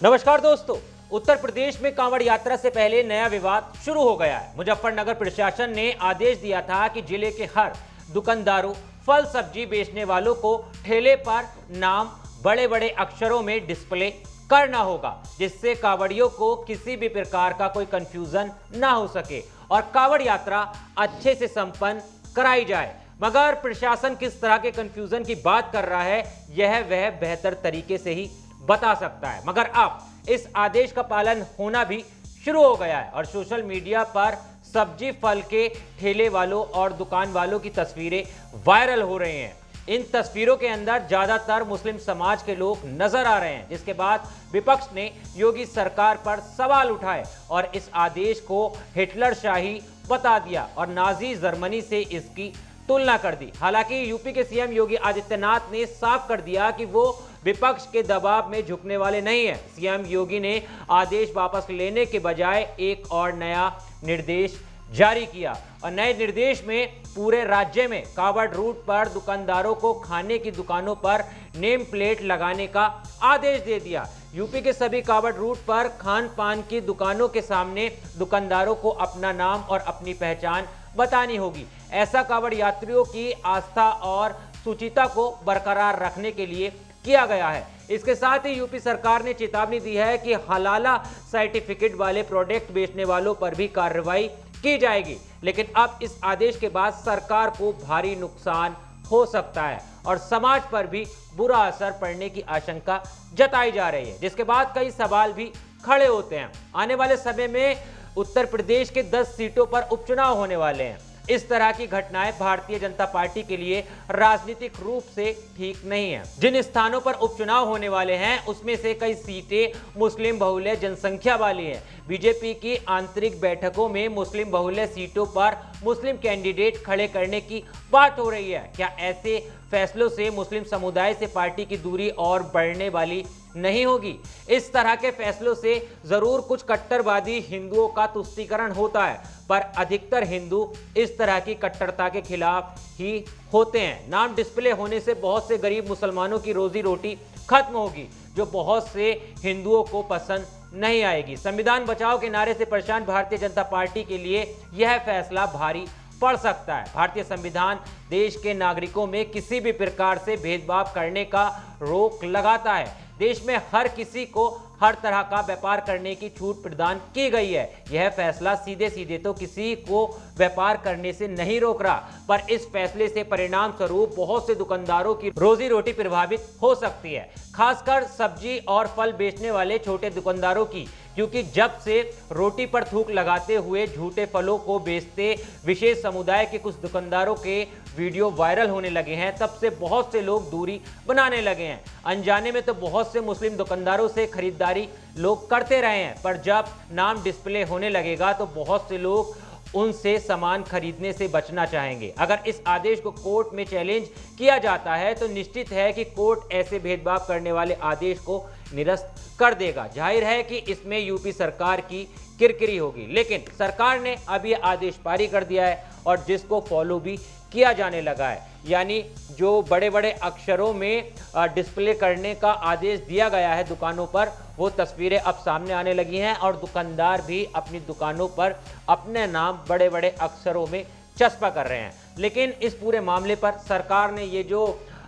नमस्कार दोस्तों, उत्तर प्रदेश में कांवड़ यात्रा से पहले नया विवाद शुरू हो गया है। मुजफ्फरनगर प्रशासन ने आदेश दिया था कि जिले के हर दुकानदारों, फल सब्जी बेचने वालों को ठेले पर नाम बड़े बड़े अक्षरों में डिस्प्ले करना होगा, जिससे कांवड़ियों को किसी भी प्रकार का कोई कंफ्यूजन ना हो सके और कांवड़ यात्रा अच्छे से संपन्न कराई जाए। मगर प्रशासन किस तरह के कंफ्यूजन की बात कर रहा है, यह वह बेहतर तरीके से ही बता सकता है। मगर अब इस आदेश का पालन होना भी शुरू हो गया है और सोशल मीडिया पर सब्जी फल के ठेले वालों और दुकान वालों की तस्वीरें वायरल हो रही हैं। इन तस्वीरों के अंदर ज्यादातर मुस्लिम समाज के लोग नजर आ रहे हैं, जिसके बाद विपक्ष ने योगी सरकार पर सवाल उठाए और इस आदेश को हिटलर शाही बता दिया और नाजी जर्मनी से इसकी तुलना कर दी। हालांकि यूपी के सीएम योगी आदित्यनाथ ने साफ कर दिया कि वो विपक्ष के दबाव में झुकने वाले नहीं है। सीएम योगी ने आदेश वापस लेने के बजाय एक और नया निर्देश जारी किया और नए निर्देश में पूरे राज्य में कांवड़ रूट पर दुकानदारों को खाने की दुकानों पर नेम प्लेट लगाने का आदेश दे दिया। यूपी के सभी कांवड़ रूट पर खान पान की दुकानों के सामने दुकानदारों को अपना नाम और अपनी पहचान बतानी होगी। ऐसा कांवड़ यात्रियों की आस्था और सुचिता को बरकरार रखने के लिए किया गया है। इसके साथ ही यूपी सरकार ने चेतावनी दी है कि हलाला सर्टिफिकेट वाले प्रोडक्ट बेचने वालों पर भी कार्रवाई की जाएगी। लेकिन अब इस आदेश के बाद सरकार को भारी नुकसान हो सकता है और समाज पर भी बुरा असर पड़ने की आशंका जताई जा रही है, जिसके बाद कई सवाल भी खड़े होते हैं। आने वाले समय में उत्तर प्रदेश के 10 सीटों पर उपचुनाव होने वाले हैं। इस तरह की घटनाएं भारतीय जनता पार्टी के लिए राजनीतिक रूप से ठीक नहीं है। जिन स्थानों पर उपचुनाव होने वाले हैं उसमें से कई सीटें मुस्लिम बहुल्य जनसंख्या वाली हैं। बीजेपी की आंतरिक बैठकों में मुस्लिम बहुल्य सीटों पर मुस्लिम कैंडिडेट खड़े करने की बात हो रही है। क्या ऐसे फैसलों से मुस्लिम समुदाय से पार्टी की दूरी और बढ़ने वाली नहीं होगी? इस तरह के फैसलों से जरूर कुछ कट्टरवादी हिंदुओं का तुष्टीकरण होता है, पर अधिकतर हिंदू इस तरह की कट्टरता के खिलाफ ही होते हैं। नाम डिस्प्ले होने से बहुत से गरीब मुसलमानों की रोजी रोटी खत्म होगी, जो बहुत से हिंदुओं को पसंद नहीं आएगी। संविधान बचाओ के नारे से परेशान भारतीय जनता पार्टी के लिए यह फैसला भारी पड़ सकता है। भारतीय संविधान देश के नागरिकों में किसी भी प्रकार से भेदभाव करने का रोक लगाता है। देश में हर किसी को हर तरह का व्यापार करने की छूट प्रदान की गई है। यह फैसला सीधे सीधे तो किसी को व्यापार करने से नहीं रोक रहा, पर इस फैसले से परिणाम स्वरूप बहुत से दुकानदारों की रोजी रोटी प्रभावित हो सकती है, खासकर सब्जी और फल बेचने वाले छोटे दुकानदारों की, क्योंकि जब से रोटी पर थूक लगाते हुए झूठे फलों को बेचते विशेष समुदाय के कुछ दुकानदारों के वीडियो वायरल होने लगे हैं, तब से बहुत से लोग दूरी बनाने लगे हैं। अनजाने में तो बहुत से मुस्लिम दुकानदारों से खरीदारी लोग करते रहे हैं, पर जब नाम डिस्प्ले होने लगेगा तो बहुत से लोग उनसे सामान खरीदने से बचना चाहेंगे। अगर इस आदेश को कोर्ट में चैलेंज किया जाता है तो निश्चित है कि कोर्ट ऐसे भेदभाव करने वाले आदेश को निरस्त कर देगा। जाहिर है कि इसमें यूपी सरकार की किरकिरी होगी, लेकिन सरकार ने अब यह आदेश पारित कर दिया है और जिसको फॉलो भी किया जाने लगा है। यानी जो बड़े बड़े अक्षरों में डिस्प्ले करने का आदेश दिया गया है दुकानों पर, वो तस्वीरें अब सामने आने लगी हैं और दुकानदार भी अपनी दुकानों पर अपने नाम बड़े बड़े अक्षरों में चस्पा कर रहे हैं। लेकिन इस पूरे मामले पर सरकार ने ये जो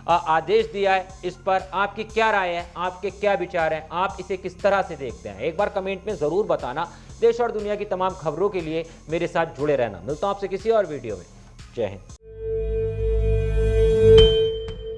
आदेश दिया है, इस पर आपकी क्या राय है, आपके क्या विचार हैं, आप इसे किस तरह से देखते हैं? एक बार कमेंट में ज़रूर बताना। देश और दुनिया की तमाम खबरों के लिए मेरे साथ जुड़े रहना। मिलता हूं आपसे किसी और वीडियो में। जय हिंद।